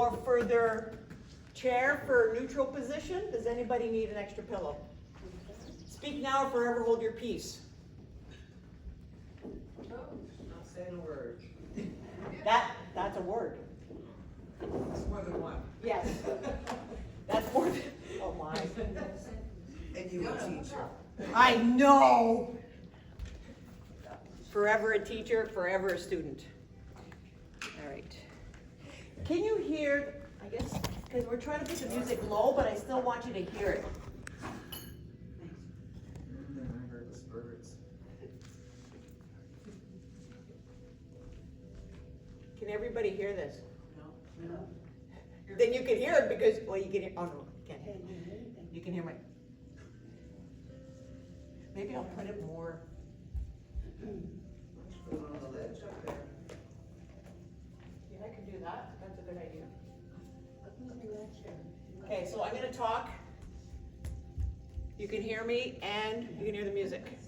or for their chair for neutral position, does anybody need an extra pillow? Speak now or forever hold your peace. Not saying a word. That's a word. It's more than one. Yes. That's more than, oh my. And you a teacher. I know. Forever a teacher, forever a student. All right. Can you hear, I guess, because we're trying to put the music low, but I still want you to hear it. I heard the birds. Can everybody hear this? No. Then you can hear it because, well, you can hear, oh no, you can't hear. You can hear my, maybe I'll put it more. Put it on the ledge up there. Yeah, I can do that. That's a good idea. Okay, so I'm gonna talk. You can hear me and you can hear the music.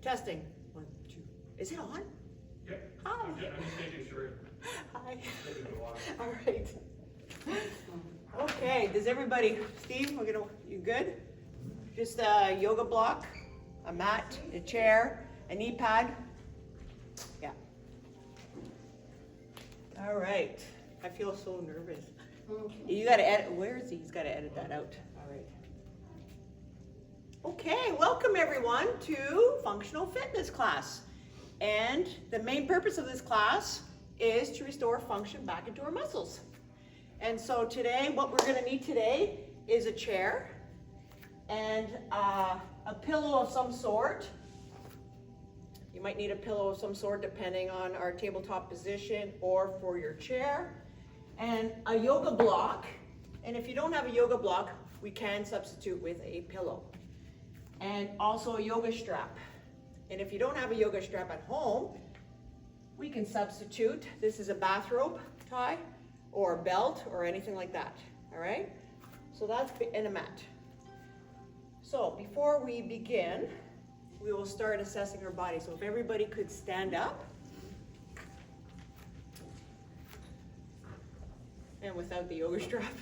Testing. 1, 2. Is it on? Yep. Hi. I'm just making sure. Hi. Maybe the water. All right. Okay, does everybody, Steve, you good? Just a yoga block, a mat, a chair, a knee pad. Yeah. All right. I feel so nervous. You gotta edit, where is he? He's gotta edit that out. All right. Okay, welcome everyone to functional fitness class. And the main purpose of this class is to restore function back into our muscles. And so today, what we're gonna need today is a chair and a pillow of some sort. You might need a pillow of some sort depending on our tabletop position or for your chair. And a yoga block. And if you don't have a yoga block, we can substitute with a pillow. And also a yoga strap. And if you don't have a yoga strap at home, we can substitute. This is a bathrobe tie or a belt or anything like that. All right? So that's in a mat. So before we begin, we will start assessing our body. So if everybody could stand up. And without the yoga strap.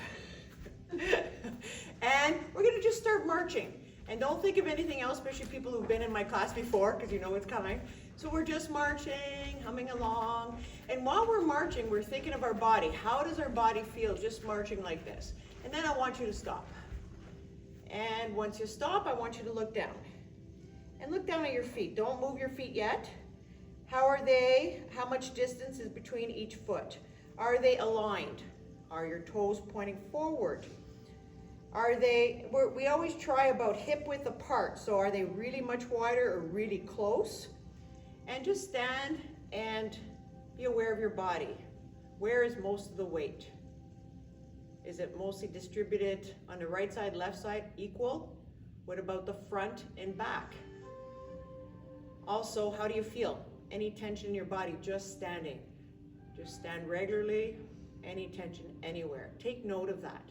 And we're gonna just start marching. And don't think of anything else, especially people who've been in my class before, because you know it's coming. So we're just marching, humming along. And while we're marching, we're thinking of our body. How does our body feel just marching like this? And then I want you to stop. And once you stop, I want you to look down. And look down at your feet. Don't move your feet yet. How are they? How much distance is between each foot? Are they aligned? Are your toes pointing forward? Are they, we always try about hip width apart. So are they really much wider or really close? And just stand and be aware of your body. Where is most of the weight? Is it mostly distributed on the right side, left side, equal? What about the front and back? Also, how do you feel? Any tension in your body just standing? Just stand regularly, any tension anywhere. Take note of that.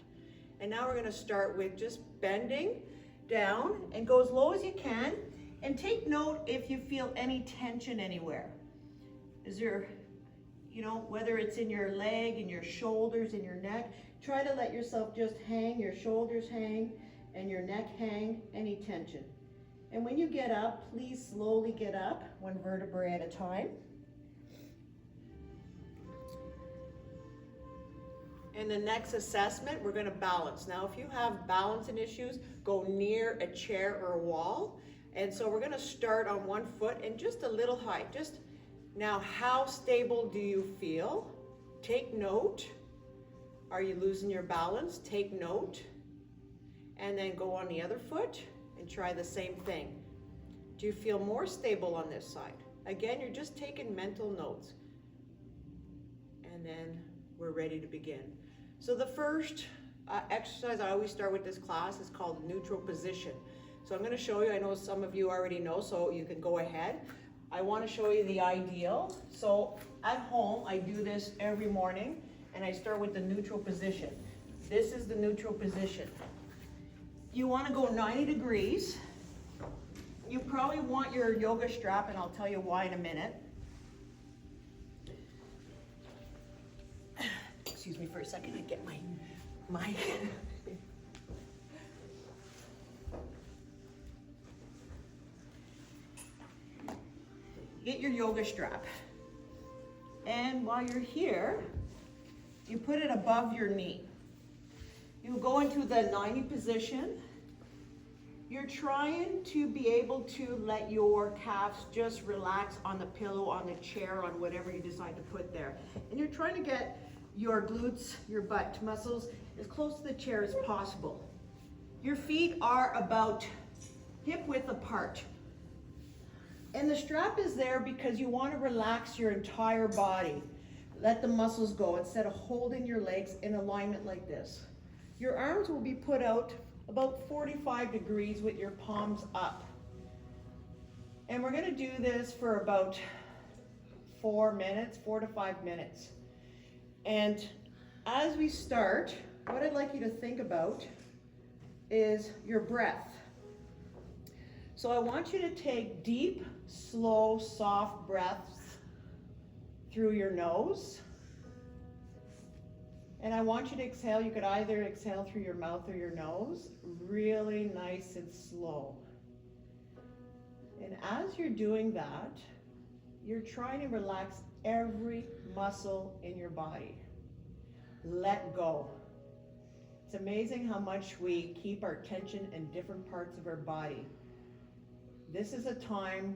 And now we're gonna start with just bending down and go as low as you can. And take note if you feel any tension anywhere. Is there, whether it's in your leg, in your shoulders, in your neck, try to let yourself just hang, your shoulders hang, and your neck hang, any tension. And when you get up, please slowly get up, one vertebrae at a time. And the next assessment, we're gonna balance. Now, if you have balancing issues, go near a chair or a wall. And so we're gonna start on one foot and just a little height. Now, how stable do you feel? Take note. Are you losing your balance? Take note. And then go on the other foot and try the same thing. Do you feel more stable on this side? Again, you're just taking mental notes. And then we're ready to begin. So the first exercise I always start with this class is called neutral position. So I'm going to show you, I know some of you already know, so you can go ahead. I want to show you the ideal. So at home, I do this every morning, and I start with the neutral position. This is the neutral position. You want to go 90 degrees. You probably want your yoga strap, and I'll tell you why in a minute. Excuse excuse me for a second, I get my get your yoga strap. And while you're here, you put it above your knee. You go into the 90 position. You're trying to be able to let your calves just relax on the pillow, on the chair, on whatever you decide to put there. And you're trying to get your glutes, your butt muscles as close to the chair as possible. Your feet are about hip width apart. And the strap is there because you want to relax your entire body. Let the muscles go instead of holding your legs in alignment like this. Your arms will be put out about 45 degrees with your palms up. And we're going to do this for about 4 to 5 minutes. And as we start, what I'd like you to think about is your breath. So I want you to take deep, slow, soft breaths through your nose. And I want you to exhale. You could either exhale through your mouth or your nose, really nice and slow. And as you're doing that, you're trying to relax every muscle in your body. Let go. It's amazing how much we keep our tension in different parts of our body. This is a time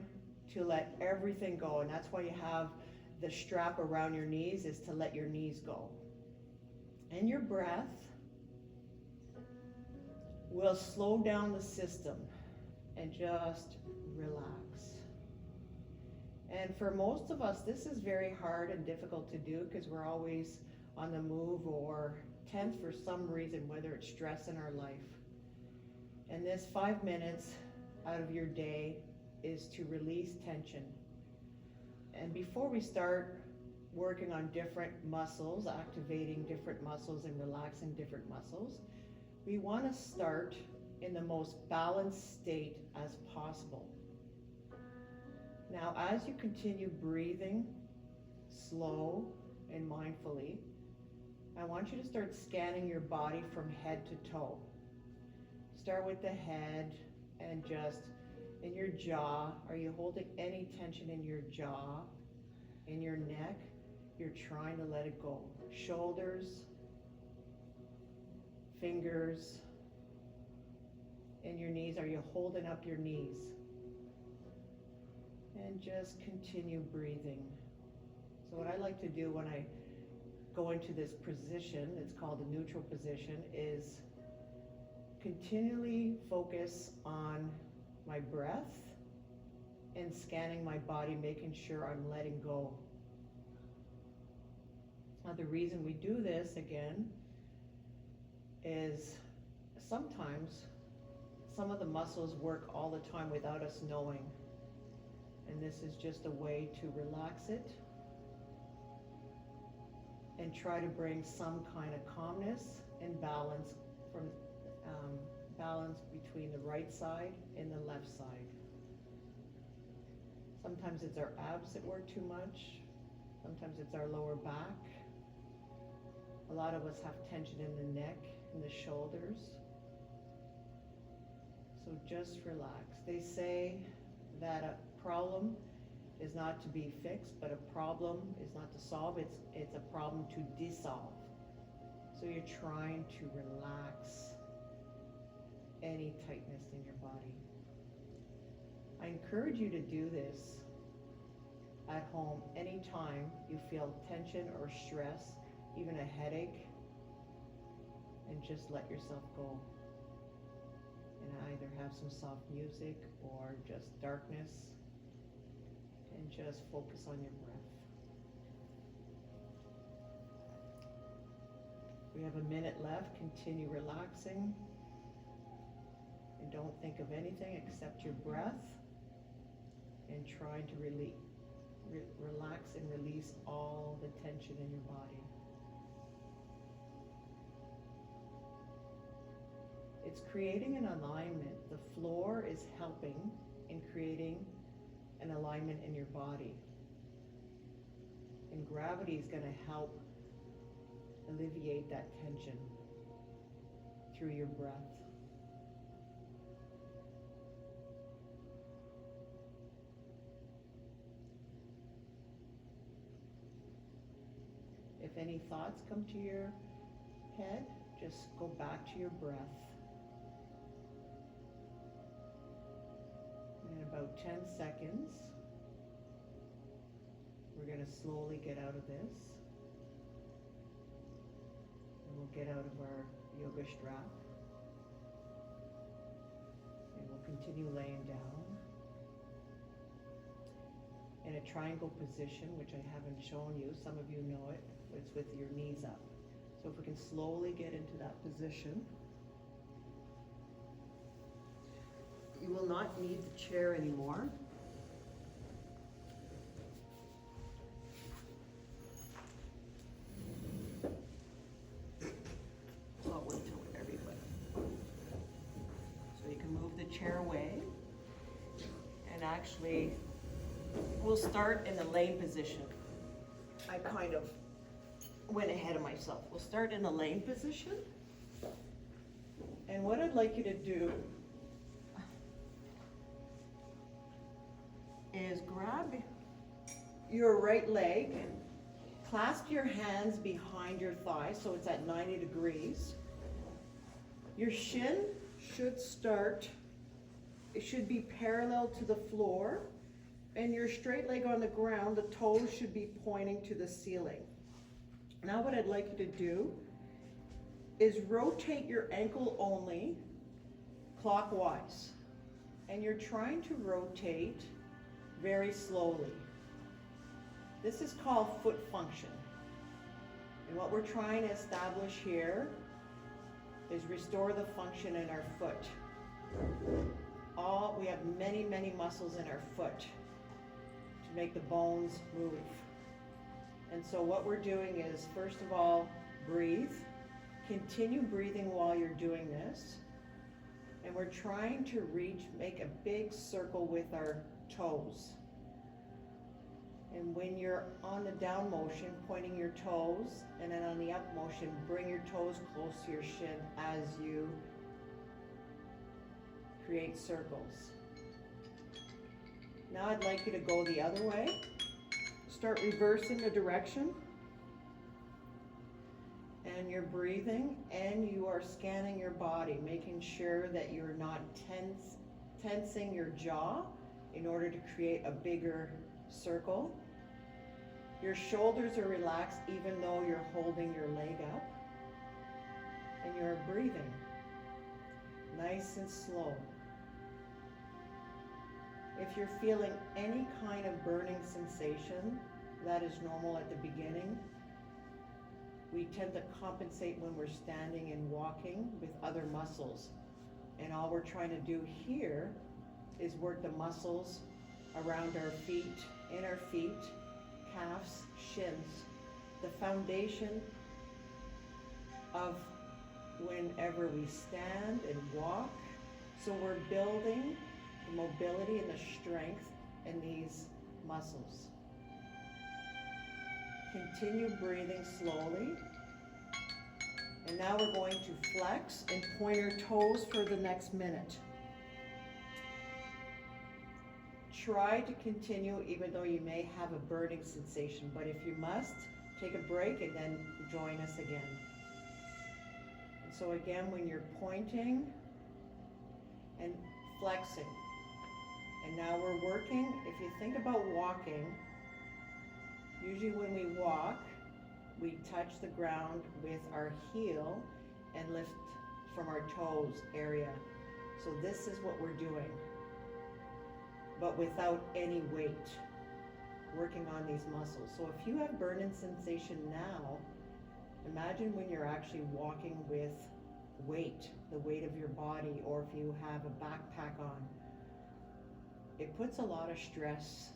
to let everything go, and that's why you have the strap around your knees, is to let your knees go. And your breath will slow down the system and just relax. And for most of us, this is very hard and difficult to do because we're always on the move or tense for some reason, whether it's stress in our life. And this 5 minutes out of your day is to release tension. And before we start working on different muscles, activating different muscles and relaxing different muscles, we want to start in the most balanced state as possible. Now, as you continue breathing slow and mindfully, I want you to start scanning your body from head to toe. Start with the head and just in your jaw. Are you holding any tension in your jaw, in your neck? You're trying to let it go. Shoulders, fingers, and your knees. Are you holding up your knees? And just continue breathing. So what I like to do when I go into this position, it's called the neutral position, is continually focus on my breath and scanning my body, making sure I'm letting go. Now, the reason we do this again is sometimes some of the muscles work all the time without us knowing. And this is just a way to relax it and try to bring some kind of calmness and balance from balance between the right side and the left side. Sometimes it's our abs that work too much. Sometimes it's our lower back. A lot of us have tension in the neck and the shoulders. So just relax. They say that a problem is not to be fixed, but a problem is not to solve. It's a problem to dissolve. So you're trying to relax any tightness in your body. I encourage you to do this at home anytime you feel tension or stress, even a headache, and just let yourself go. And either have some soft music or just darkness, and just focus on your breath. We have a minute left. Continue relaxing. And don't think of anything except your breath, and try to relax and release all the tension in your body. It's creating an alignment. The floor is helping in creating an alignment in your body. And gravity is going to help alleviate that tension through your breath. If any thoughts come to your head, just go back to your breath. In about 10 seconds, we're going to slowly get out of this. And we'll get out of our yoga strap. And we'll continue laying down in a triangle position, which I haven't shown you. Some of you know it. It's with your knees up. So if we can slowly get into that position. You will not need the chair anymore. I'll wait till everybody. So you can move the chair away. And actually, we'll start in the laying position. I kind of went ahead of myself. We'll start in the laying position. And what I'd like you to do is grab your right leg, clasp your hands behind your thigh so it's at 90 degrees. Your shin should start, it should be parallel to the floor, and your straight leg on the ground, the toes should be pointing to the ceiling. Now what I'd like you to do is rotate your ankle only clockwise. And you're trying to rotate very slowly. This is called foot function. And what we're trying to establish here is restore the function in our foot. We have many, many muscles in our foot to make the bones move. And so what we're doing is, first of all, breathe. Continue breathing while you're doing this. And we're trying to make a big circle with our toes. And when you're on the down motion, pointing your toes, and then on the up motion, bring your toes close to your shin as you create circles. Now I'd like you to go the other way. Start reversing the direction. And you're breathing and you are scanning your body, making sure that you're not tensing your jaw in order to create a bigger circle. Your shoulders are relaxed even though you're holding your leg up. And you're breathing nice and slow. If you're feeling any kind of burning sensation, that is normal at the beginning. We tend to compensate when we're standing and walking with other muscles. And all we're trying to do here is work the muscles around our feet, in our feet, calves, shins, the foundation of whenever we stand and walk. So we're building the mobility and the strength in these muscles. Continue breathing slowly. And now we're going to flex and point our toes for the next minute. Try to continue even though you may have a burning sensation, but if you must, take a break and then join us again. And so again, when you're pointing and flexing, and now we're working, if you think about walking, usually when we walk, we touch the ground with our heel and lift from our toes area. So this is what we're doing, but without any weight, working on these muscles. So if you have burning sensation now, imagine when you're actually walking with weight, the weight of your body, or if you have a backpack on. It puts a lot of stress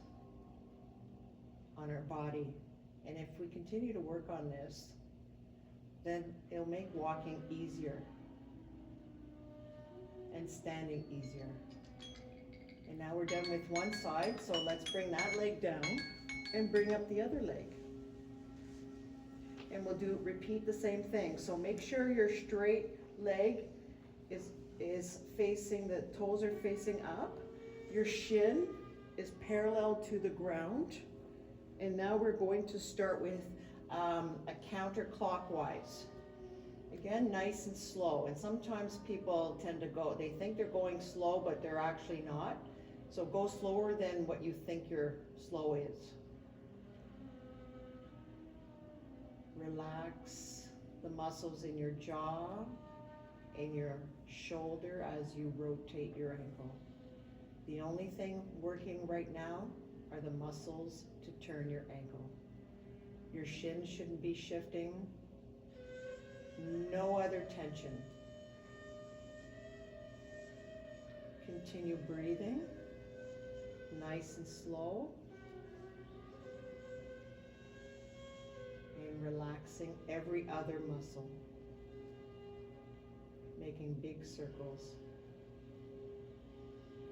on our body. And if we continue to work on this, then it'll make walking easier and standing easier. And now we're done with one side, so let's bring that leg down and bring up the other leg. And we'll repeat the same thing. So make sure your straight leg is facing, the toes are facing up. Your shin is parallel to the ground. And now we're going to start with a counterclockwise. Again, nice and slow. And sometimes people tend to go, they think they're going slow, but they're actually not. So go slower than what you think your slow is. Relax the muscles in your jaw and your shoulder as you rotate your ankle. The only thing working right now are the muscles to turn your ankle. Your shins shouldn't be shifting. No other tension. Continue breathing, nice and slow. And relaxing every other muscle. Making big circles.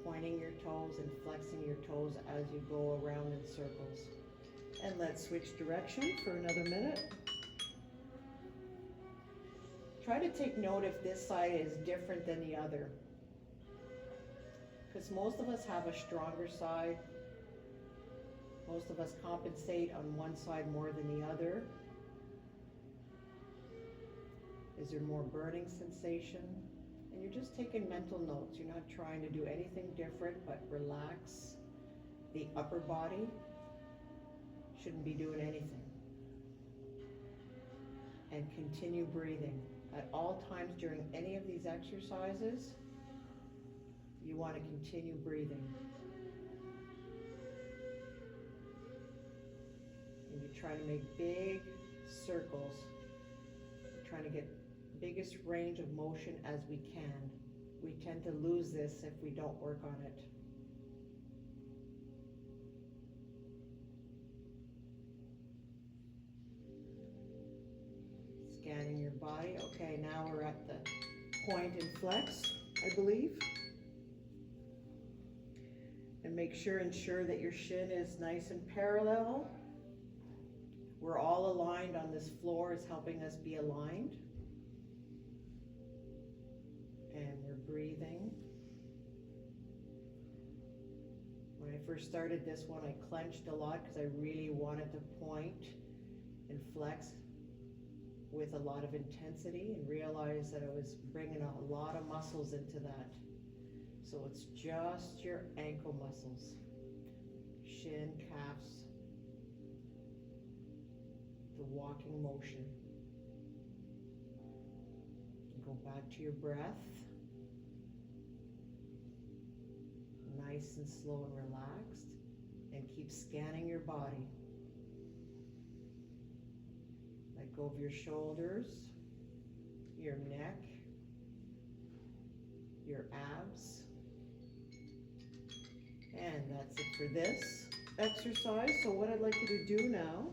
Pointing your toes and flexing your toes as you go around in circles. And let's switch direction for another minute. Try to take note if this side is different than the other. Because most of us have a stronger side. Most of us compensate on one side more than the other. Is there more burning sensation? And you're just taking mental notes. You're not trying to do anything different, but relax the upper body. Shouldn't be doing anything. And continue breathing. At all times during any of these exercises, you want to continue breathing. And you try to make big circles. We're trying to get biggest range of motion as we can. We tend to lose this if we don't work on it. Scanning your body. Okay, now we're at the point and flex, I believe. And ensure that your shin is nice and parallel. We're all aligned on this floor. It's helping us be aligned. And we're breathing. When I first started this one, I clenched a lot because I really wanted to point and flex with a lot of intensity and realized that I was bringing a lot of muscles into that. So it's just your ankle muscles, shin, calves, the walking motion. Go back to your breath. Nice and slow and relaxed. And keep scanning your body. Let go of your shoulders, your neck, your abs. And that's it for this exercise. So what I'd like you to do now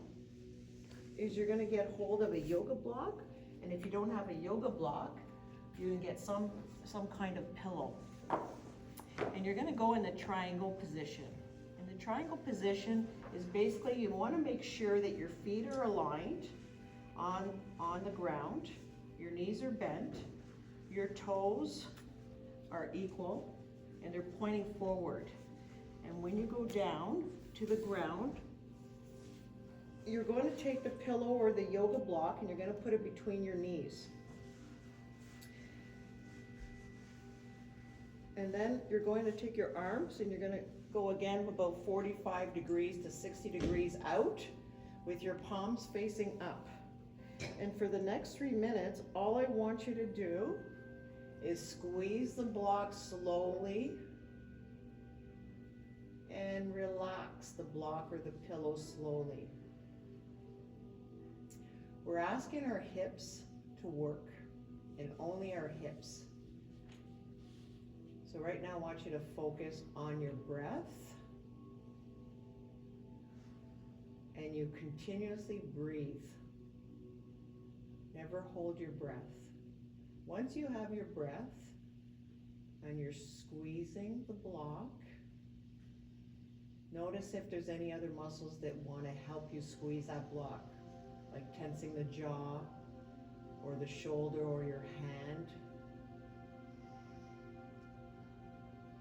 is you're going to get hold of a yoga block. And if you don't have a yoga block, you can get some kind of pillow. And you're going to go in the triangle position. And the triangle position is basically you want to make sure that your feet are aligned on the ground. Your knees are bent. Your toes are equal and they're pointing forward. And when you go down to the ground, you're going to take the pillow or the yoga block and you're going to put it between your knees. And then you're going to take your arms and you're going to go again about 45 degrees to 60 degrees out with your palms facing up. And for the next 3 minutes, all I want you to do is squeeze the block slowly and relax the block or the pillow slowly. We're asking our hips to work, and only our hips. So right now I want you to focus on your breath, and you continuously breathe. Never hold your breath. Once you have your breath and you're squeezing the block, notice if there's any other muscles that want to help you squeeze that block, like tensing the jaw or the shoulder or your hand.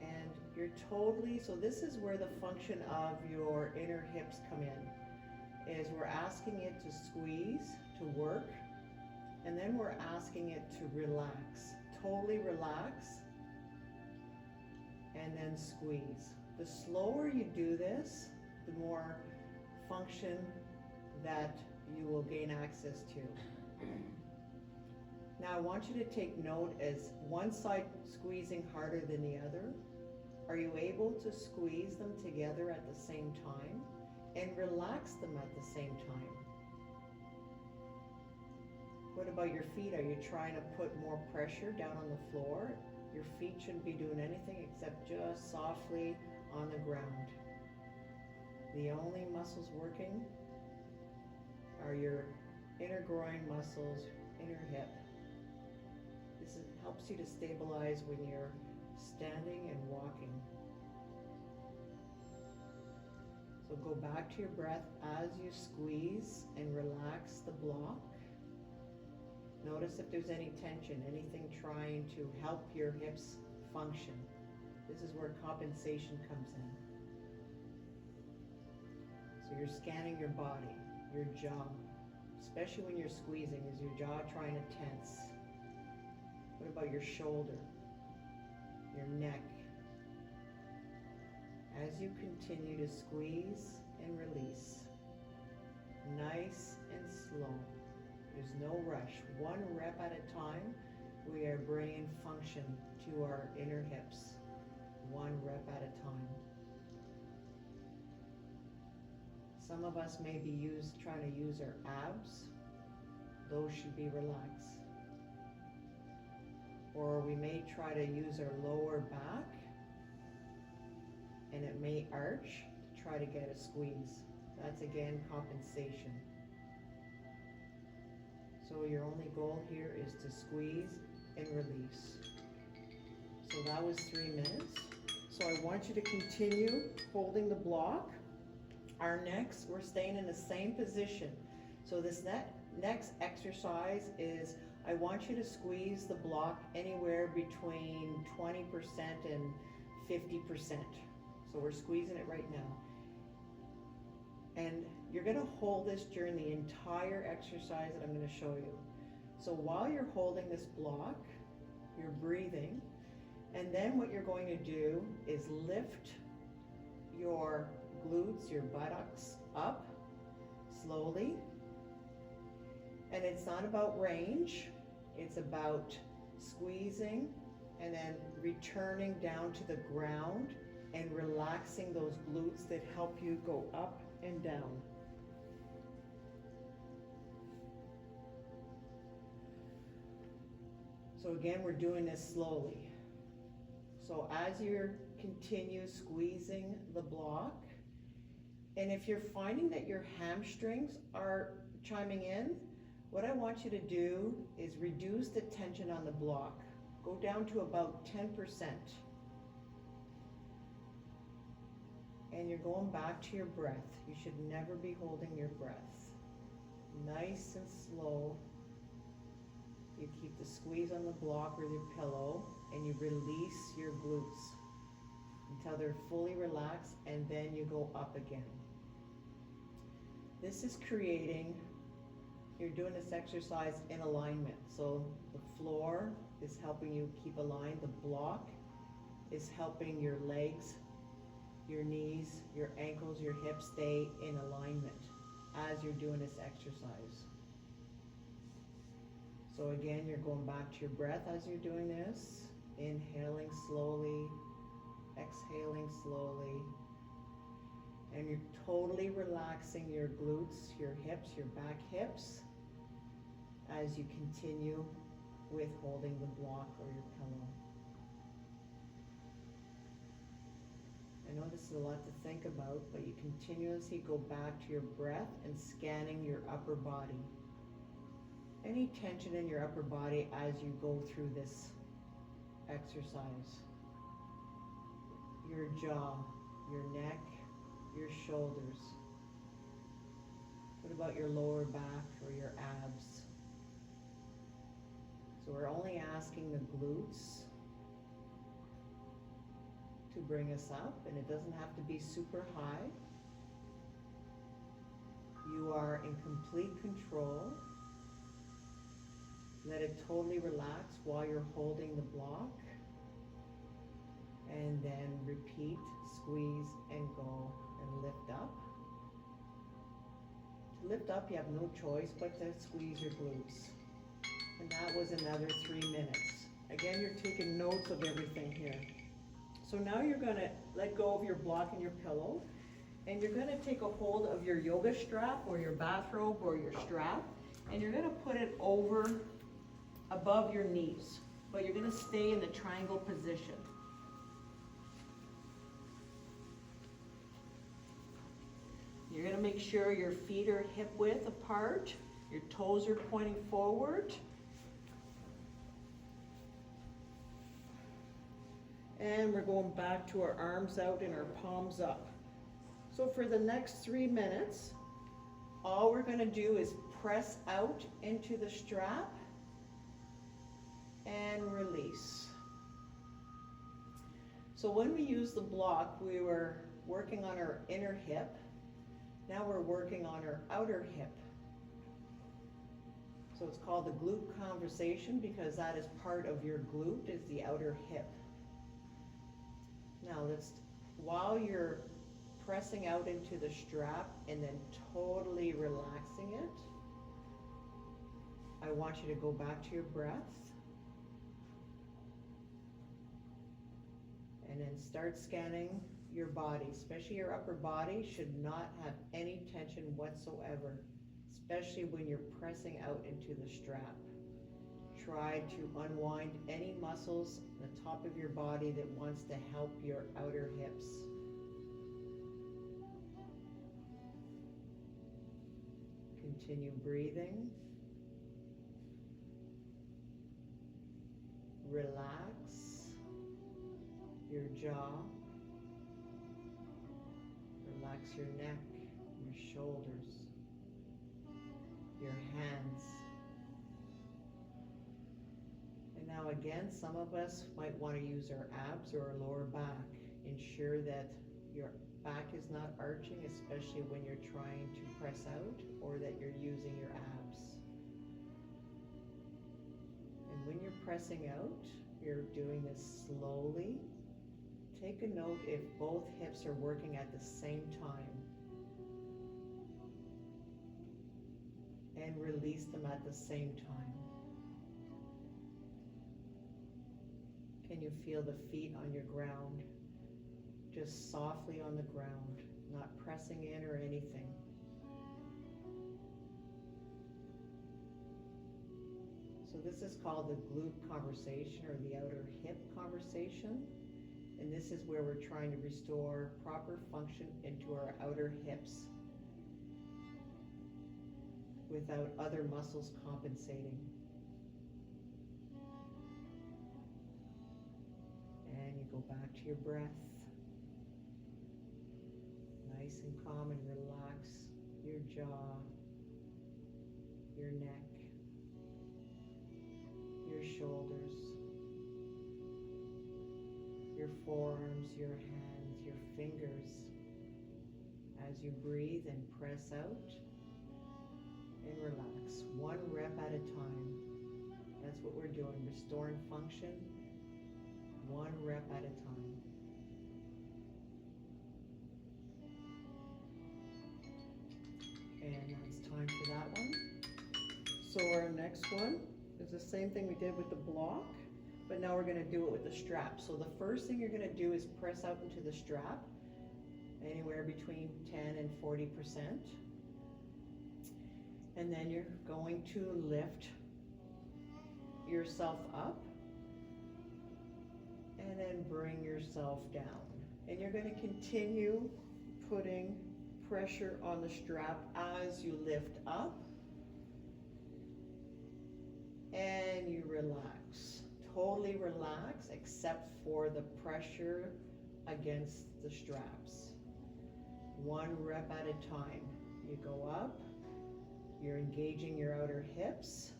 And you're totally, so this is where the function of your inner hips come in, is we're asking it to squeeze, to work, and then we're asking it to relax. Totally relax, and then squeeze. The slower you do this, the more function that you will gain access to. Now I want you to take note, as one side squeezing harder than the other, are you able to squeeze them together at the same time and relax them at the same time? What about your feet? Are you trying to put more pressure down on the floor? Your feet shouldn't be doing anything except just softly on the ground. The only muscles working are your inner groin muscles, inner hip. Helps you to stabilize when you're standing and walking. So go back to your breath as you squeeze and relax the block. Notice if there's any tension, anything trying to help your hips function. This is where compensation comes in. So you're scanning your body, your jaw, especially when you're squeezing. Is your jaw trying to tense? What about your shoulder, your neck? As you continue to squeeze and release, nice and slow. There's no rush. One rep at a time, we are bringing function to our inner hips. One rep at a time. Some of us may be trying to use our abs. Those should be relaxed. Or we may try to use our lower back, and it may arch to try to get a squeeze. That's again compensation. So your only goal here is to squeeze and release. So that was 3 minutes. So I want you to continue holding the block. Our next, we're staying in the same position. So this next exercise is, I want you to squeeze the block anywhere between 20% and 50%. So we're squeezing it right now. And you're gonna hold this during the entire exercise that I'm gonna show you. So while you're holding this block, you're breathing, and then what you're going to do is lift your glutes, your buttocks up slowly. And it's not about range, it's about squeezing and then returning down to the ground and relaxing those glutes that help you go up and down. So again, we're doing this slowly. So as you continue squeezing the block, and if you're finding that your hamstrings are chiming in, what I want you to do is reduce the tension on the block. Go down to about 10%. And you're going back to your breath. You should never be holding your breath. Nice and slow. You keep the squeeze on the block or your pillow, and you release your glutes until they're fully relaxed, and then you go up again. This is creating, you're doing this exercise in alignment. So the floor is helping you keep aligned. The block is helping your legs, your knees, your ankles, your hips stay in alignment as you're doing this exercise. So again, you're going back to your breath as you're doing this. Inhaling slowly, exhaling slowly. And you're totally relaxing your glutes, your hips, your back hips as you continue with holding the block or your pillow. I know this is a lot to think about, but you continuously go back to your breath and scanning your upper body. Any tension in your upper body as you go through this exercise. Your jaw, your neck, your shoulders. What about your lower back or your abs? So we're only asking the glutes to bring us up, and it doesn't have to be super high. You are in complete control. Let it totally relax while you're holding the block. And then repeat, squeeze, and go, and lift up. To lift up, you have no choice but to squeeze your glutes. And that was another 3 minutes. Again, you're taking notes of everything here. So now you're gonna let go of your block and your pillow, and you're gonna take a hold of your yoga strap or your bathrobe or your strap, and you're gonna put it over above your knees, but you're gonna stay in the triangle position. You're gonna make sure your feet are hip width apart, your toes are pointing forward. And we're going back to our arms out and our palms up. So for the next 3 minutes, all we're gonna do is press out into the strap and release. So when we use the block, we were working on our inner hip. Now we're working on our outer hip. So it's called the glute conversation because that is part of your glute, is the outer hip. Now while you're pressing out into the strap and then totally relaxing it, I want you to go back to your breath. And then start scanning your body, especially your upper body should not have any tension whatsoever, especially when you're pressing out into the strap. Try to unwind any muscles on the top of your body that wants to help your outer hips. Continue breathing. Relax your jaw. Relax your neck, your shoulders, your hands. And now again, some of us might want to use our abs or our lower back. Ensure that your back is not arching, especially when you're trying to press out or that you're using your abs. And when you're pressing out, you're doing this slowly. Take a note if both hips are working at the same time. And release them at the same time. Can you feel the feet on your ground? Just softly on the ground, not pressing in or anything. So this is called the glute conversation or the outer hip conversation. And this is where we're trying to restore proper function into our outer hips without other muscles compensating. And you go back to your breath. Nice and calm, and relax your jaw, your neck, your shoulders, your forearms, your hands, your fingers, as you breathe and press out and relax, 1 rep at a time. That's what we're doing, restoring function, 1 rep at a time. And it's time for that one. So our next one is the same thing we did with the block, but now we're going to do it with the strap. So the first thing you're going to do is press out into the strap, anywhere between 10 and 40%. And then you're going to lift yourself up and then bring yourself down. And you're going to continue putting pressure on the strap as you lift up and you relax. Totally relax except for the pressure against the straps. 1 rep at a time. You go up You're engaging your outer hips,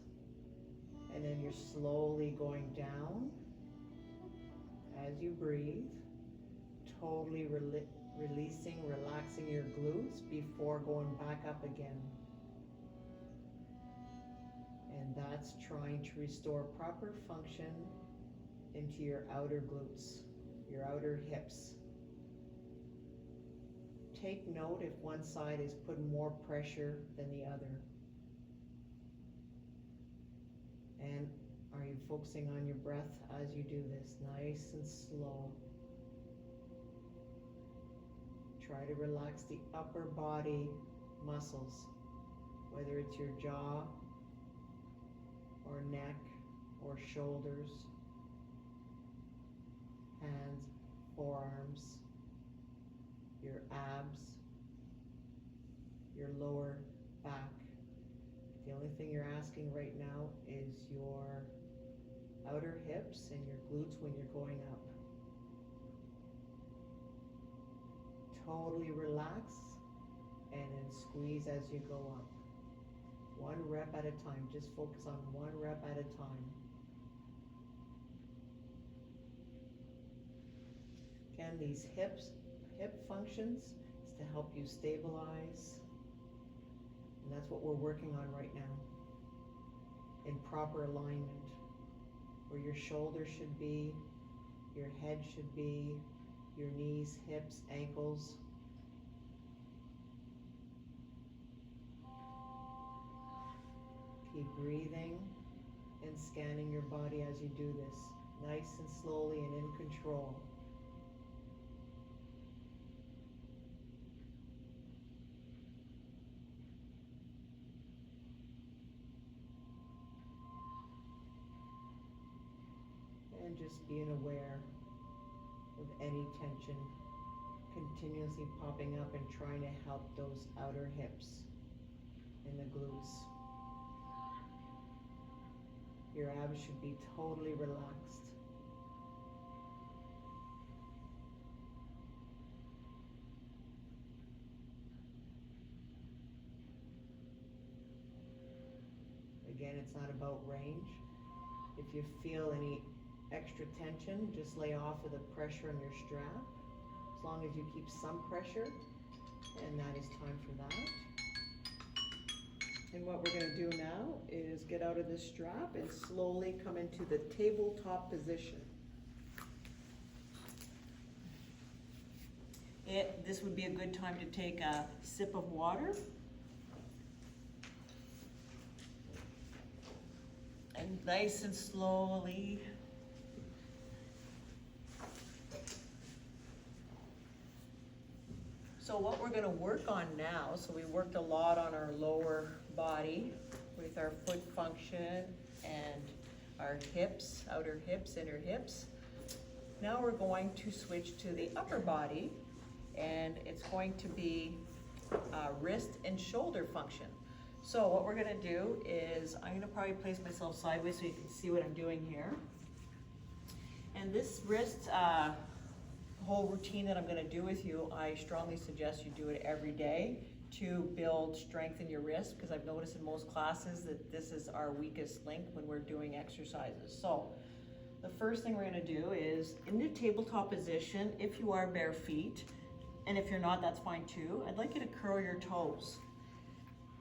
and then you're slowly going down as you breathe, totally releasing, relaxing your glutes before going back up again. And that's trying to restore proper function into your outer glutes, your outer hips. Take note if one side is putting more pressure than the other. And are you focusing on your breath as you do this? Nice and slow. Try to relax the upper body muscles, whether it's your jaw or neck or shoulders, hands, forearms, your abs, your lower back. The only thing you're asking right now is your outer hips and your glutes when you're going up. Totally relax and then squeeze as you go up. One rep at a time. Just focus on one rep at a time. Again, these hip functions is to help you stabilize. And that's what we're working on right now. In proper alignment. Where your shoulders should be, your head should be, your knees, hips, ankles. Keep breathing and scanning your body as you do this, nice and slowly and in control. And just being aware of any tension continuously popping up and trying to help those outer hips and the glutes. Your abs should be totally relaxed. Again, it's not about range. If you feel any extra tension, just lay off of the pressure on your strap. As long as you keep some pressure, and that is time for that. And what we're going to do now is get out of this strap and slowly come into the tabletop position. This would be a good time to take a sip of water. And nice and slowly. So what we're going to work on now, so we worked a lot on our lower body with our foot function and our hips, outer hips, inner hips. Now we're going to switch to the upper body, and it's going to be wrist and shoulder function. So what we're going to do is, I'm going to probably place myself sideways so you can see what I'm doing here. And this wrist whole routine that I'm going to do with you, I strongly suggest you do it every day to build strength in your wrist, because I've noticed in most classes that this is our weakest link when we're doing exercises. So the first thing we're going to do is, in the tabletop position, if you are bare feet, and if you're not, that's fine too, I'd like you to curl your toes.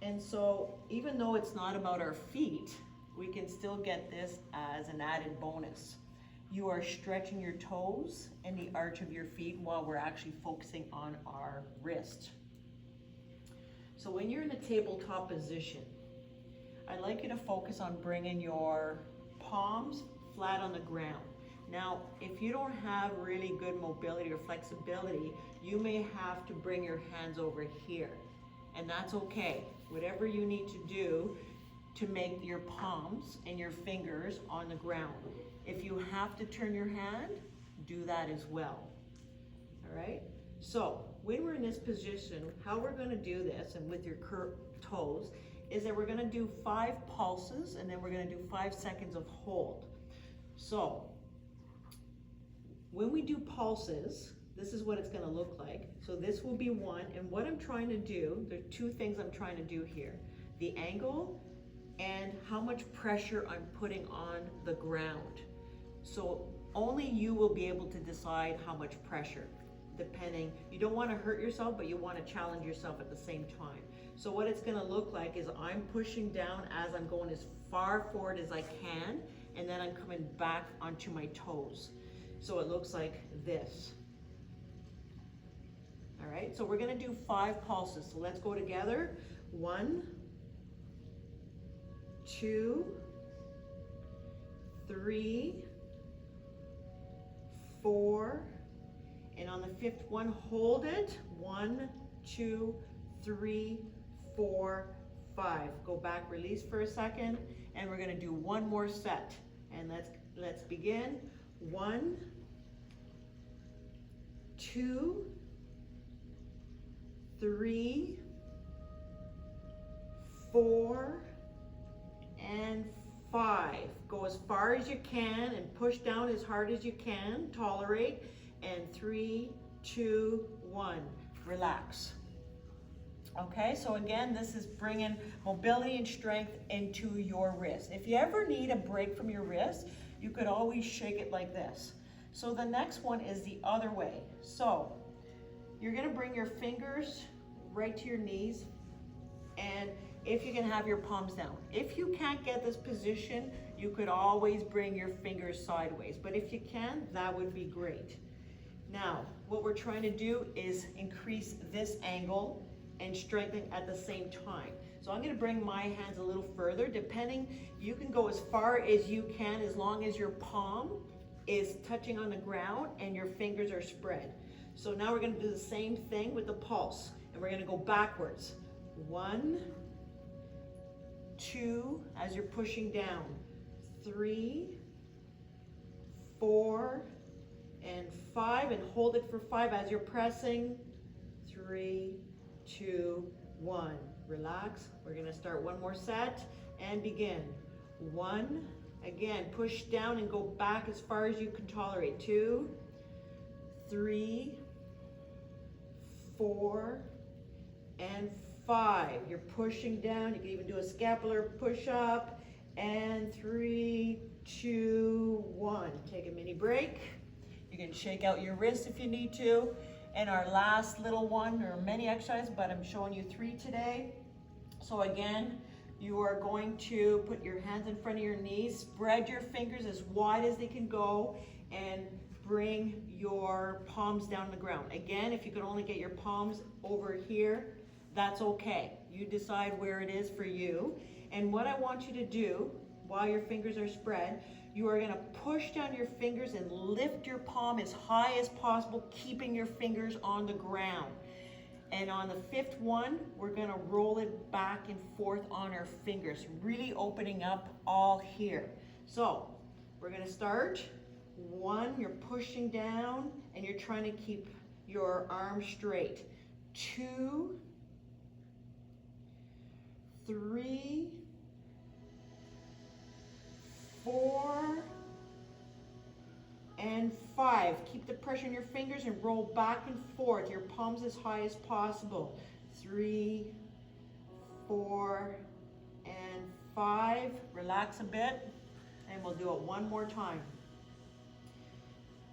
And so even though it's not about our feet, we can still get this as an added bonus. You are stretching your toes and the arch of your feet while we're actually focusing on our wrist. So when you're in the tabletop position, I'd like you to focus on bringing your palms flat on the ground. Now, if you don't have really good mobility or flexibility, you may have to bring your hands over here, and that's okay. Whatever you need to do to make your palms and your fingers on the ground. If you have to turn your hand, do that as well. All right? So when we're in this position, how we're going to do this, and with your toes, is that we're going to do 5 pulses, and then we're going to do 5 seconds of hold. So when we do pulses, this is what it's going to look like. So this will be 1, and what I'm trying to do, there are 2 things I'm trying to do here. the angle, and how much pressure I'm putting on the ground. So only you will be able to decide how much pressure, depending. You don't want to hurt yourself, but you want to challenge yourself at the same time. So what it's going to look like is I'm pushing down as I'm going as far forward as I can, and then I'm coming back onto my toes. So it looks like this. All right, so we're going to do 5 pulses. So let's go together. 1, 2, 3, 4, and on the 5th one, hold it. 1, 2, 3, 4, 5. Go back, release for a second, and we're gonna do one more set. And let's begin. 1, 2, 3, 4, and 5. Go as far as you can and push down as hard as you can. Tolerate. And 3, 2, 1. Relax. Okay, so again, this is bringing mobility and strength into your wrist. If you ever need a break from your wrist, you could always shake it like this. So the next one is the other way. So you're gonna bring your fingers right to your knees, and if you can have your palms down. If you can't get this position, you could always bring your fingers sideways, but if you can, that would be great. Now, what we're trying to do is increase this angle and strengthen at the same time. So I'm gonna bring my hands a little further. Depending, you can go as far as you can as long as your palm is touching on the ground and your fingers are spread. So now we're gonna do the same thing with the pulse, and we're gonna go backwards. 1, 2, as you're pushing down. 3, 4, and 5, and hold it for 5 as you're pressing. 3, 2, 1. Relax. We're gonna start one more set and begin. 1, again, push down and go back as far as you can tolerate. 2, 3, 4, and 5. You're pushing down. You can even do a scapular push up. And 3, 2, 1. Take a mini break. You can shake out your wrists if you need to. And our last little one, there are many exercises, but I'm showing you 3 today. So again, you are going to put your hands in front of your knees, spread your fingers as wide as they can go, and bring your palms down the ground. Again, if you can only get your palms over here, that's okay. You decide where it is for you. And what I want you to do while your fingers are spread, you are gonna push down your fingers and lift your palm as high as possible, keeping your fingers on the ground. And on the 5th one, we're gonna roll it back and forth on our fingers, really opening up all here. So we're gonna start. 1, you're pushing down and you're trying to keep your arms straight. 2, 3, 4, and 5. Keep the pressure on your fingers and roll back and forth. Your palms as high as possible. 3, 4, and 5. Relax a bit, and we'll do it one more time.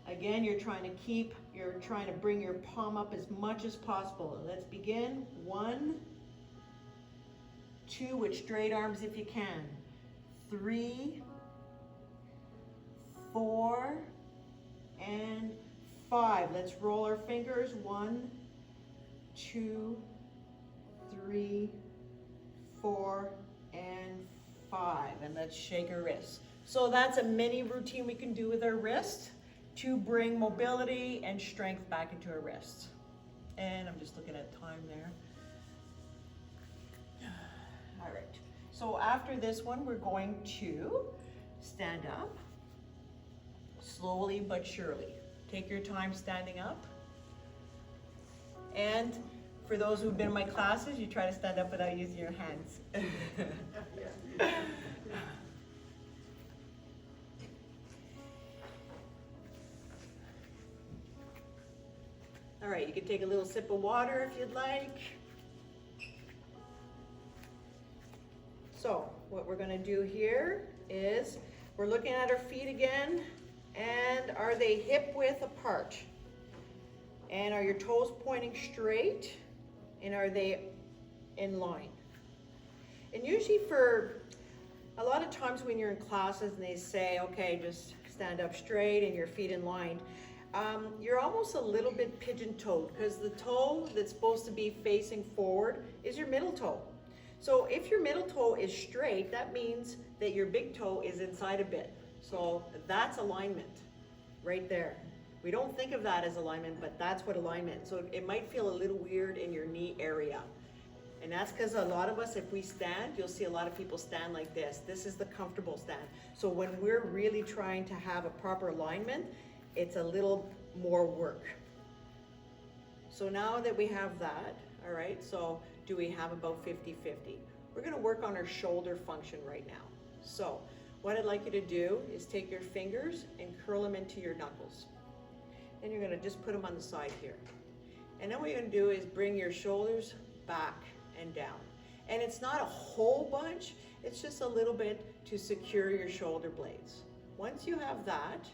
Again, you're trying to bring your palm up as much as possible. Let's begin. 1, 2, with straight arms if you can. 3, 4, and 5. Let's roll our fingers. 1, 2, 3, 4, and 5. And let's shake our wrists. So that's a mini routine we can do with our wrists to bring mobility and strength back into our wrists. And I'm just looking at time there. All right. So after this one, we're going to stand up. Slowly but surely. Take your time standing up. And for those who've been in my classes, you try to stand up without using your hands. All right, you can take a little sip of water if you'd like. we're gonna do here is, we're looking at our feet again, and are they hip width apart? And are your toes pointing straight? And are they in line? And usually for a lot of times when you're in classes and they say, okay, just stand up straight and your feet in line, you're almost a little bit pigeon-toed because the toe that's supposed to be facing forward is your middle toe. So if your middle toe is straight, that means that your big toe is inside a bit. So that's alignment right there. We don't think of that as alignment, but that's what alignment. So it might feel a little weird in your knee area. And that's because a lot of us, if we stand, you'll see a lot of people stand like this. This is the comfortable stand. So when we're really trying to have a proper alignment, it's a little more work. So now that we have that, all right, so do we have about 50-50? We're gonna work on our shoulder function right now. So what I'd like you to do is take your fingers and curl them into your knuckles. And you're gonna just put them on the side here. And then what you're gonna do is bring your shoulders back and down. And it's not a whole bunch, it's just a little bit to secure your shoulder blades. Once you have that,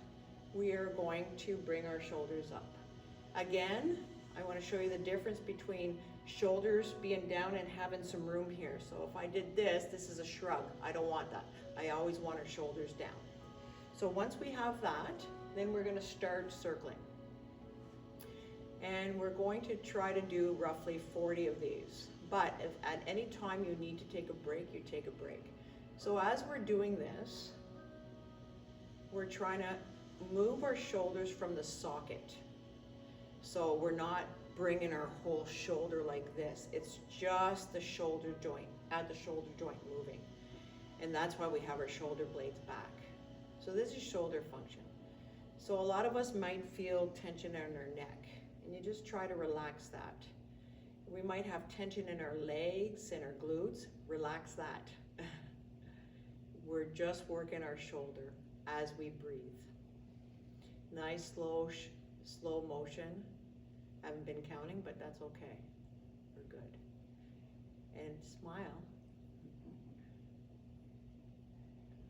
we are going to bring our shoulders up. Again, I want to show you the difference between shoulders being down and having some room here. So if I did this, this is a shrug. I don't want that. I always want our shoulders down. So once we have that, then we're going to start circling. And we're going to try to do roughly 40 of these. But if at any time you need to take a break, you take a break. So as we're doing this, we're trying to move our shoulders from the socket. So we're not bringing our whole shoulder like this. It's just the shoulder joint, at the shoulder joint moving. And that's why we have our shoulder blades back. So this is shoulder function. So a lot of us might feel tension in our neck, and you just try to relax that. We might have tension in our legs and our glutes. Relax that. We're just working our shoulder as we breathe. Nice, slow motion. Haven't been counting, but that's okay. We're good. And smile.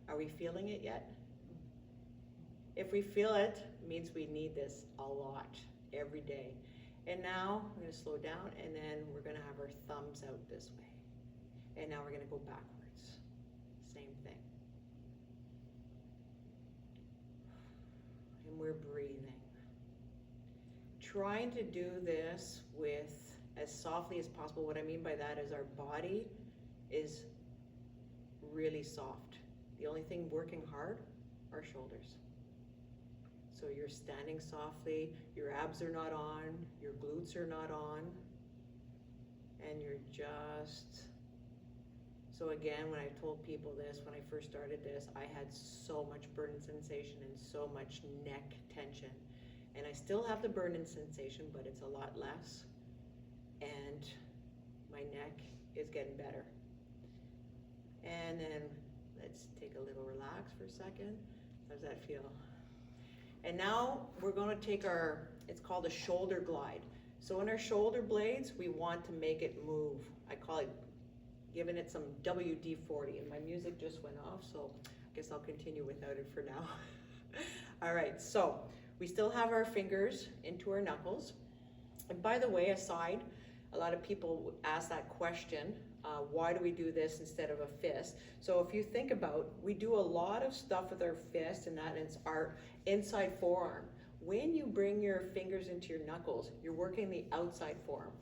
Are we feeling it yet? If we feel it, it means we need this a lot, every day. And now we're gonna slow down, and then we're gonna have our thumbs out this way. And now we're gonna go backwards. Same thing. And we're breathing. Trying to do this with as softly as possible. What I mean by that is our body is really soft. The only thing working hard are shoulders. So you're standing softly, your abs are not on, your glutes are not on, and you're just, so again, when I told people this, when I first started this, I had so much burning sensation and so much neck tension. And I still have the burning sensation, but it's a lot less. And my neck is getting better. And then let's take a little relax for a second. How does that feel? And now we're gonna take it's called a shoulder glide. So in our shoulder blades, we want to make it move. I call it giving it some WD-40, and my music just went off, so I guess I'll continue without it for now. All right, so we still have our fingers into our knuckles. And by the way, aside, a lot of people ask that question, why do we do this instead of a fist? So if you think about, we do a lot of stuff with our fist, and that is our inside forearm. When you bring your fingers into your knuckles, you're working the outside forearm,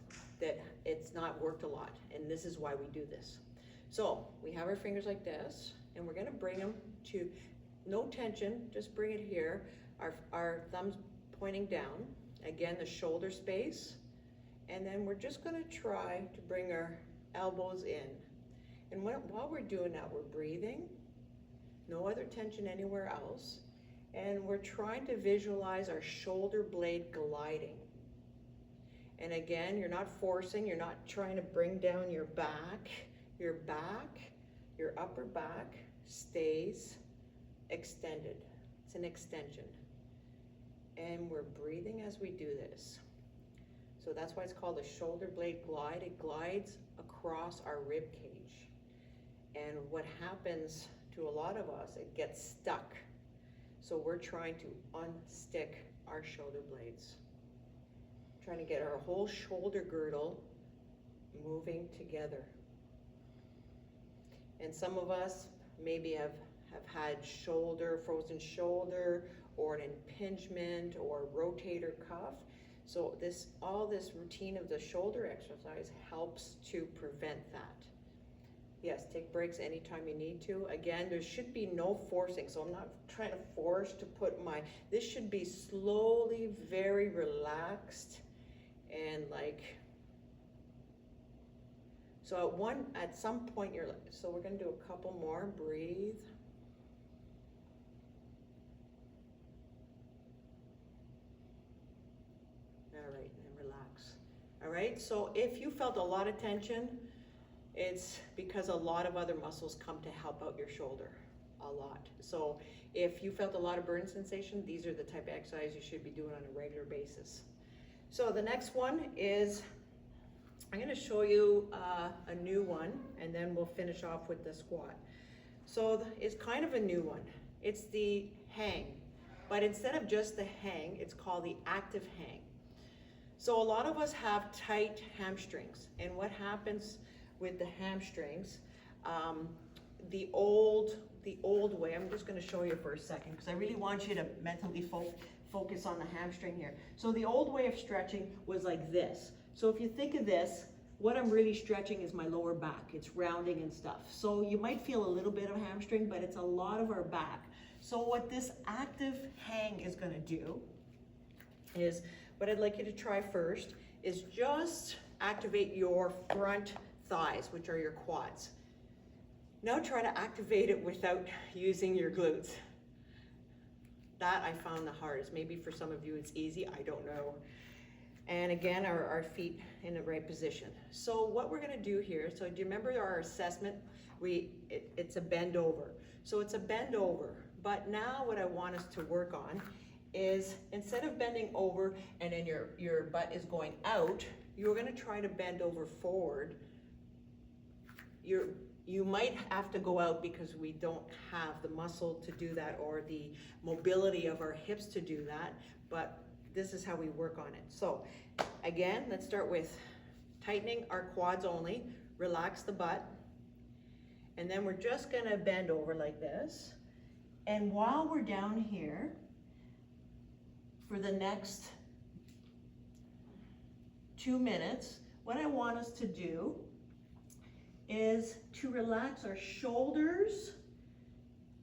that it's not worked a lot, and this is why we do this. So we have our fingers like this, and we're gonna bring them to, no tension, just bring it here. Our thumbs pointing down, again the shoulder space, and then we're just gonna try to bring our elbows in. And while we're doing that, we're breathing, no other tension anywhere else, and we're trying to visualize our shoulder blade gliding. And again, you're not forcing, you're not trying to bring down your back, your upper back stays extended. It's an extension. And we're breathing as we do this. So that's why it's called a shoulder blade glide. It glides across our rib cage. And what happens to a lot of us, it gets stuck. So we're trying to unstick our shoulder blades. Trying to get our whole shoulder girdle moving together. And some of us maybe have had frozen shoulder, or an impingement, or rotator cuff. So all this routine of the shoulder exercise helps to prevent that. Yes, take breaks anytime you need to. Again, there should be no forcing, so I'm not trying to force to put this should be slowly, very relaxed, and so at some point so we're gonna do a couple more, breathe. All right, and relax. All right, so if you felt a lot of tension, it's because a lot of other muscles come to help out your shoulder, a lot. So if you felt a lot of burn sensation, these are the type of exercise you should be doing on a regular basis. So the next one is, I'm gonna show you a new one, and then we'll finish off with the squat. So it's kind of a new one. It's the hang, but instead of just the hang, it's called the active hang. So a lot of us have tight hamstrings, and what happens with the hamstrings, the old way, I'm just gonna show you for a second, because I really want you to mentally focus on the hamstring here. So the old way of stretching was like this. So if you think of this, what I'm really stretching is my lower back. It's rounding and stuff. So you might feel a little bit of hamstring, but it's a lot of our back. So what this active hang is gonna do is, what I'd like you to try first is just activate your front thighs, which are your quads. Now try to activate it without using your glutes. That I found the hardest. Maybe for some of you it's easy, I don't know. And again, our feet in the right position. So what we're gonna do here, so do you remember our assessment? It's a bend over. So it's a bend over, but now what I want us to work on is, instead of bending over and then your butt is going out, you're gonna try to bend over forward. You might have to go out because we don't have the muscle to do that, or the mobility of our hips to do that, but this is how we work on it. So again, let's start with tightening our quads only, relax the butt, and then we're just gonna bend over like this. And while we're down here, for the next 2 minutes, what I want us to do is to relax our shoulders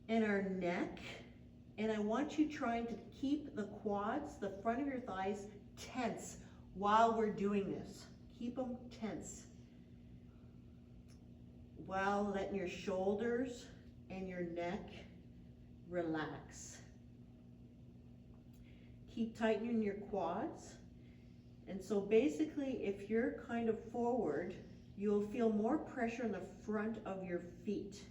and our neck. And I want you trying to keep the quads, the front of your thighs, tense while we're doing this. Keep them tense, while letting your shoulders and your neck relax. Keep tightening your quads. And so basically, if you're kind of forward, you'll feel more pressure in the front of your feet.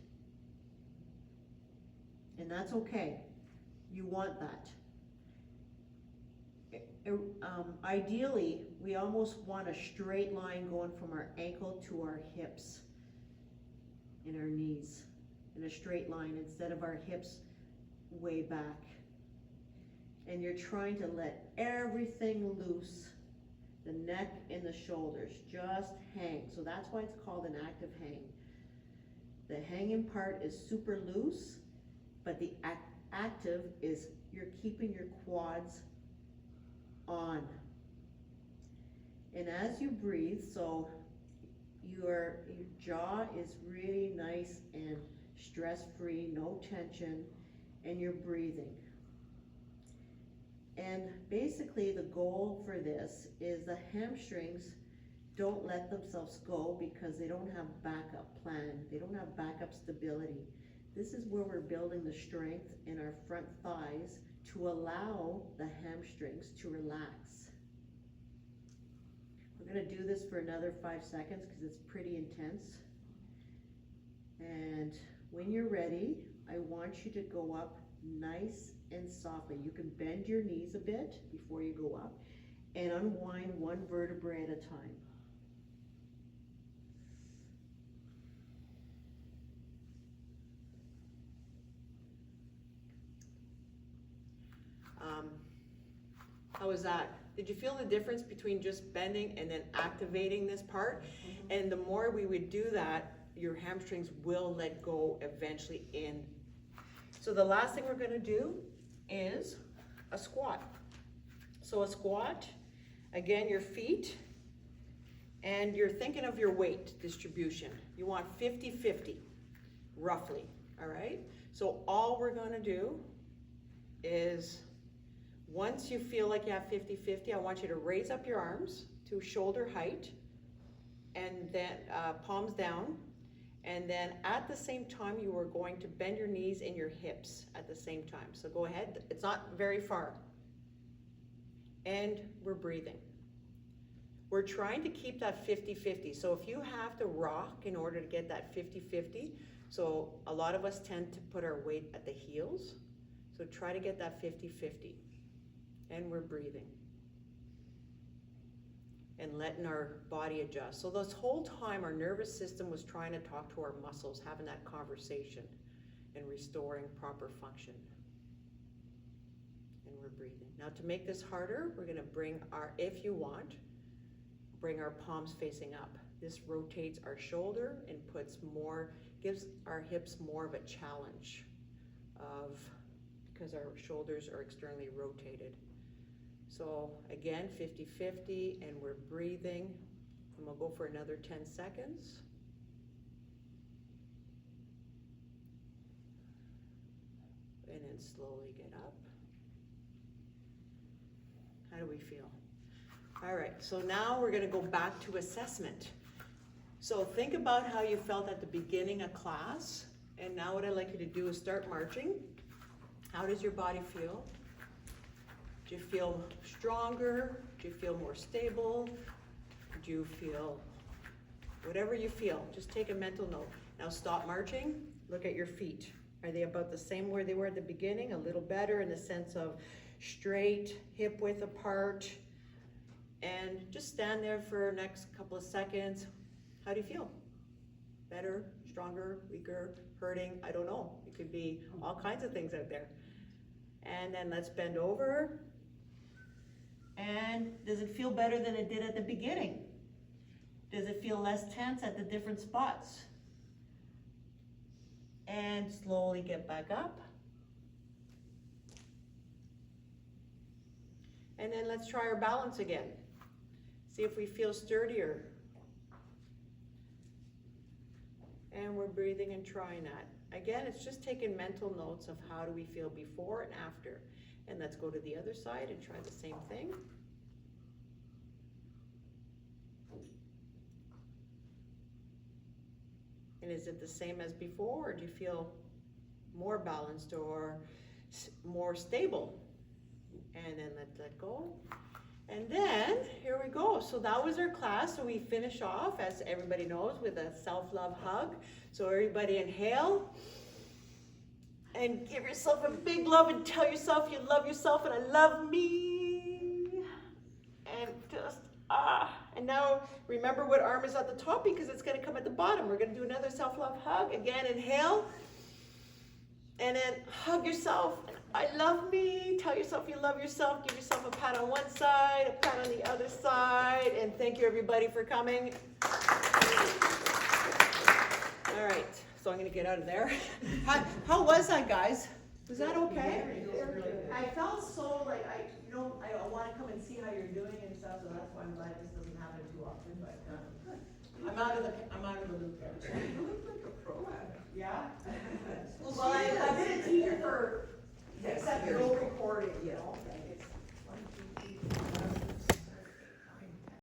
And that's okay. You want that. Ideally, we almost want a straight line going from our ankle to our hips and our knees, in a straight line, instead of our hips way back. And you're trying to let everything loose, the neck and the shoulders, just hang. So that's why it's called an active hang. The hanging part is super loose, but the active is you're keeping your quads on. And as you breathe, so your jaw is really nice and stress-free, no tension, and you're breathing. And basically the goal for this is the hamstrings don't let themselves go because they don't have backup plan. They don't have backup stability. This is where we're building the strength in our front thighs to allow the hamstrings to relax. We're gonna do this for another 5 seconds because it's pretty intense. And when you're ready, I want you to go up nice and softly. You can bend your knees a bit before you go up and unwind one vertebrae at a time. How was that? Did you feel the difference between just bending and then activating this part? And the more we would do that, your hamstrings will let go eventually in. So the last thing we're gonna do is a squat. So a squat, again, your feet, and you're thinking of your weight distribution. You want 50-50, roughly, all right? So all we're gonna do is, once you feel like you have 50-50, I want you to raise up your arms to shoulder height, and then palms down, and then at the same time you are going to bend your knees and your hips at the same time. So go ahead, it's not very far. And we're breathing. We're trying to keep that 50-50. So if you have to rock in order to get that 50-50, so a lot of us tend to put our weight at the heels. So try to get that 50-50. And we're breathing. And letting our body adjust. So this whole time our nervous system was trying to talk to our muscles, having that conversation and restoring proper function. And we're breathing. Now to make this harder, we're gonna bring our, if you want, bring our palms facing up. This rotates our shoulder and puts more, gives our hips more of a challenge because our shoulders are externally rotated. So again, 50-50, and we're breathing. And we'll go for another 10 seconds. And then slowly get up. How do we feel? All right, so now we're gonna go back to assessment. So think about how you felt at the beginning of class, and now what I'd like you to do is start marching. How does your body feel? Do you feel stronger? Do you feel more stable? Do you feel, whatever you feel, just take a mental note. Now stop marching, look at your feet. Are they about the same where they were at the beginning? A little better in the sense of straight, hip width apart, and just stand there for the next couple of seconds. How do you feel? Better, stronger, weaker, hurting? I don't know. It could be all kinds of things out there. And then let's bend over. And does it feel better than it did at the beginning? Does it feel less tense at the different spots? And slowly get back up. And then let's try our balance again. See if we feel sturdier. And we're breathing and trying that. Again, it's just taking mental notes of how do we feel before and after. And let's go to the other side and try the same thing. And is it the same as before, or do you feel more balanced or more stable? And then let's let go. And then, here we go. So that was our class. So we finish off, as everybody knows, with a self-love hug. So everybody inhale. And give yourself a big love and tell yourself you love yourself and I love me. And just, And now remember what arm is at the top because it's going to come at the bottom. We're going to do another self-love hug. Again, inhale. And then hug yourself. And I love me. Tell yourself you love yourself. Give yourself a pat on one side, a pat on the other side. And thank you everybody for coming. All right. So I'm going to get out of there. How was that, guys? Was that okay? I felt so like I want to come and see how you're doing and stuff. So that's why I'm glad this doesn't happen too often. But I'm out of the loop there. You look like a pro at it. Yeah. Well, I've been a teacher for